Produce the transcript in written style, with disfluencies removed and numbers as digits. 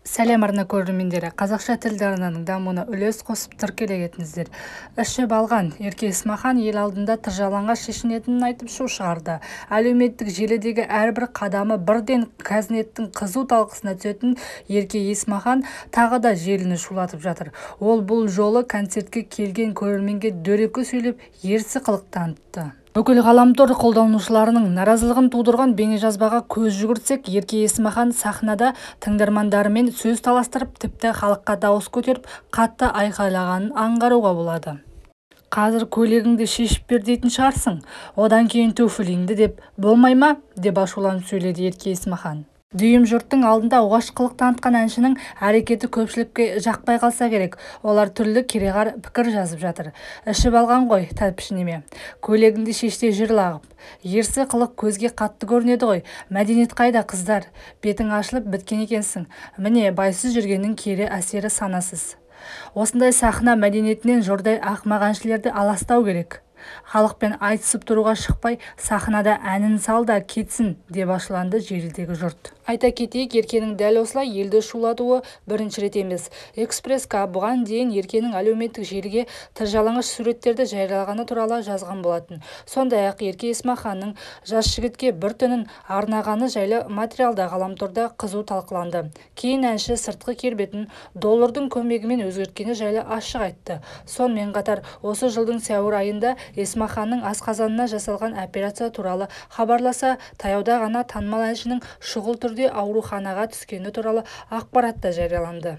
Сәлем арна көрермендері, қазақша тілді арнаның дамуына үлес қосып тіркеле кетіңіздер. Ішіп алған Ерке Есмахан ел алдында тыржалаңға шешінетінін айтып шу шығарды. Әлеуметтік желідегі әрбір қадамы бірден қазнеттің қызу талқысына түсетін Ерке Есмахан тағы да желіні шулатып жатыр. Ол бұл жолы концертке келген көрерменге дөрекі сөйлеп, ерсі қылық танытты. Бүкіл ғаламтор қолданушыларының наразылығын тудырған бейнежазбаға көз жүгіртсек, Ерке Есмахан сахнада тыңдармандарымен сөз таластырып, тіпті халыққа дауыс көтеріп, қатты айқайлағанын аңғаруға болады. Қазір көйлегіңді шешіп бер дейтін шығарсың, одан кейін туфлиіңді деп болмай ма деп ашуланып сөйледі Ерке Есмахан. Дүйім жұрттың алдында оғаш қылық танытқан әншінің әрекеті көпшілікке жақпай қалса керек. Олар түрлі кереғар пікір жазып жатыр. Ішіп алған ғой, тәлпішінеме. Көйлегіңді шеште жырлағып. Ерсі қылық көзге қатты көрінеді ғой. Мәдениет қайда, қыздар? Бетің ашылып біткен екенсің. Міне, байсыз жүргеннің кері әсері санасыз. Осындай сахна мәдениетінен жұрдай ақымақ әншілерді аластау керек. Халықпен айтысып тұруға шықпай, сахнада әнін сал да кетсін деп ашуланды желідегі жұрт. Айта кетейік, Еркенің дәл осылай елді шулатуы бірінші рет емес. Экспресс-ка бұған дейін Еркенің әлеуметтік желіге тыржалаңғыш суреттерді жариялағаны туралы жазған болатын. Сондай-ақ Ерке Есмаханның жас жігітке бір түнін арнағаны жайлы материалда ғаламторда қызу талқыланды. Кейін әнші сыртқы келбетін доллардың көмегімен өзгерткені жайлы ашық айтты. Сонымен қатар, осы жылдың сәуір айында Есмаханның асқазанына жасалған операция туралы хабарласа, таяуда ғана танымал әншінің шұғыл түрде ауруханаға түскені туралы ақпарат та жарияланды.